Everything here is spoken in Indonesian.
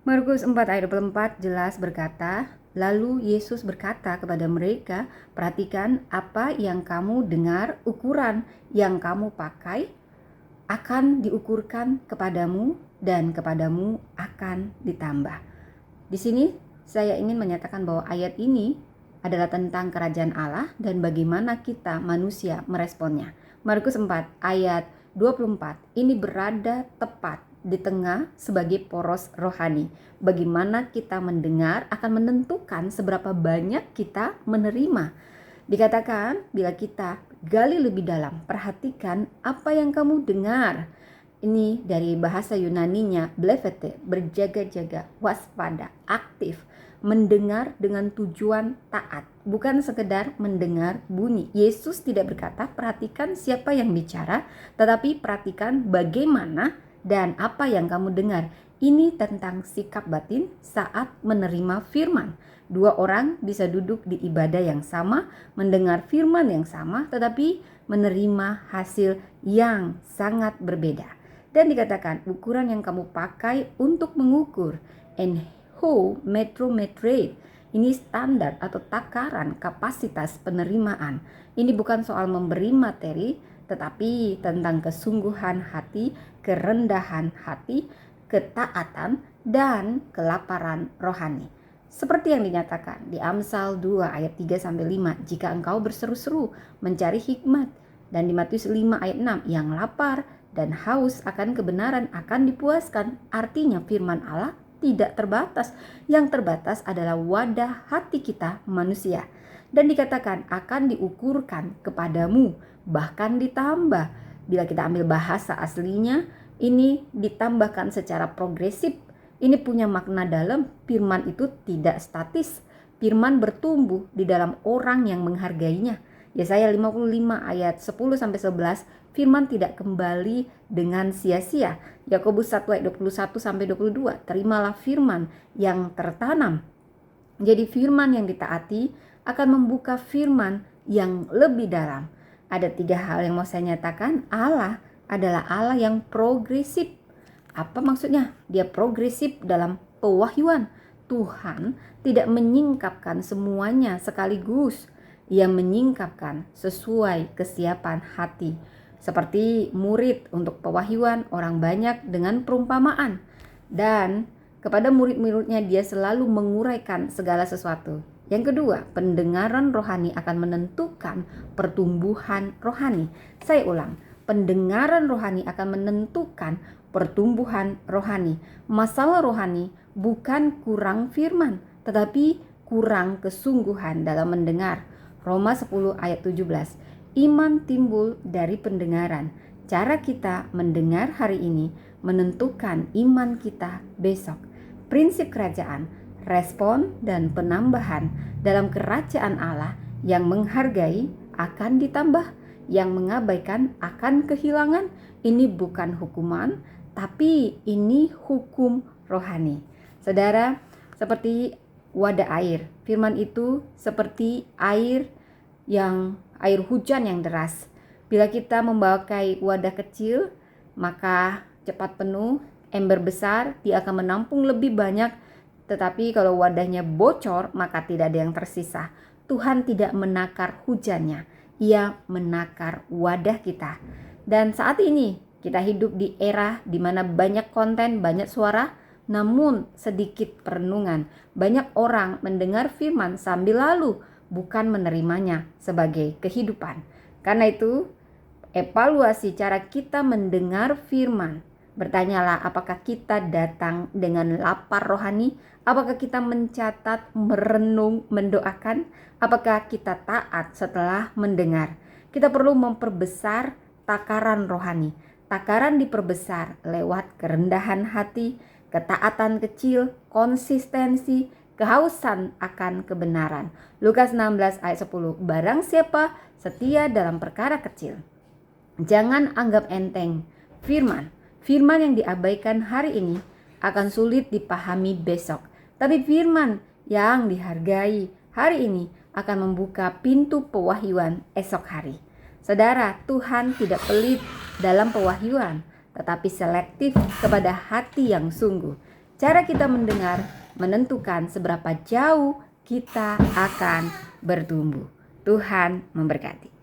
Markus 4 ayat 24 jelas berkata, lalu Yesus berkata kepada mereka, perhatikan apa yang kamu dengar, ukuran yang kamu pakai akan diukurkan kepadamu dan kepadamu akan ditambah. Di sini saya ingin menyatakan bahwa ayat ini adalah tentang kerajaan Allah dan bagaimana kita manusia meresponnya. Markus 4 ayat 24 ini berada tepat di tengah sebagai poros rohani. Bagaimana kita mendengar akan menentukan seberapa banyak kita menerima. Dikatakan bila kita gali lebih dalam, perhatikan apa yang kamu dengar. Ini dari bahasa Yunaninya blevete, berjaga-jaga, waspada, aktif, mendengar dengan tujuan taat, bukan sekedar mendengar bunyi. Yesus tidak berkata perhatikan siapa yang bicara, tetapi perhatikan bagaimana dan apa yang kamu dengar. Ini tentang sikap batin saat menerima firman. Dua orang bisa duduk di ibadah yang sama, mendengar firman yang sama, tetapi menerima hasil yang sangat berbeda. Dan dikatakan ukuran yang kamu pakai untuk mengukur, and ho metrometrate, ini standar atau takaran kapasitas penerimaan. Ini bukan soal memberi materi, tetapi tentang kesungguhan hati, kerendahan hati, ketaatan, dan kelaparan rohani. Seperti yang dinyatakan di Amsal 2 ayat 3-5, jika engkau berseru-seru mencari hikmat, dan di Matius 5 ayat 6, yang lapar dan haus akan kebenaran akan dipuaskan. Artinya firman Allah tidak terbatas. Yang terbatas adalah wadah hati kita manusia. Dan dikatakan akan diukurkan kepadamu, bahkan ditambah. Bila kita ambil bahasa aslinya, ini ditambahkan secara progresif. Ini punya makna dalam. Firman itu tidak statis. Firman bertumbuh di dalam orang yang menghargainya. Yesaya 55 ayat 10-11, firman tidak kembali dengan sia-sia. Yakobus 1 ayat 21-22, terimalah firman yang tertanam. Jadi firman yang ditaati akan membuka firman yang lebih dalam. Ada 3 hal yang mau saya nyatakan. Allah adalah Allah yang progresif. Apa maksudnya? Dia progresif dalam pewahyuan. Tuhan tidak menyingkapkan semuanya sekaligus. Ia menyingkapkan sesuai kesiapan hati. Seperti murid untuk pewahyuan orang banyak dengan perumpamaan. Dan kepada murid-muridnya dia selalu menguraikan segala sesuatu. Yang kedua, pendengaran rohani akan menentukan pertumbuhan rohani. Saya ulang, pendengaran rohani akan menentukan pertumbuhan rohani. Masalah rohani bukan kurang firman, tetapi kurang kesungguhan dalam mendengar. Roma 10 ayat 17. Iman timbul dari pendengaran. Cara kita mendengar hari ini menentukan iman kita besok. Prinsip kerajaan, respon dan penambahan dalam kerajaan Allah. Yang menghargai akan ditambah, yang mengabaikan akan kehilangan. Ini bukan hukuman, tapi ini hukum rohani. Saudara, seperti wadah air. Firman itu seperti air hujan yang deras. Bila kita membawakan wadah kecil, maka cepat penuh. Ember besar, dia akan menampung lebih banyak. Tetapi kalau wadahnya bocor, maka tidak ada yang tersisa. Tuhan tidak menakar hujannya. Ia menakar wadah kita. Dan saat ini kita hidup di era di mana banyak konten, banyak suara, namun sedikit perenungan. Banyak orang mendengar firman sambil lalu, bukan menerimanya sebagai kehidupan. Karena itu, evaluasi cara kita mendengar firman. Bertanyalah, apakah kita datang dengan lapar rohani? Apakah kita mencatat, merenung, mendoakan? Apakah kita taat setelah mendengar? Kita perlu memperbesar takaran rohani. Takaran diperbesar lewat kerendahan hati, ketaatan kecil, konsistensi, kehausan akan kebenaran. Lukas 16 ayat 10. Barang siapa setia dalam perkara kecil, jangan anggap enteng firman. Firman yang diabaikan hari ini akan sulit dipahami besok. Tapi firman yang dihargai hari ini akan membuka pintu pewahyuan esok hari. Saudara, Tuhan tidak pelit dalam pewahyuan, tetapi selektif kepada hati yang sungguh. Cara kita mendengar menentukan seberapa jauh kita akan bertumbuh. Tuhan memberkati.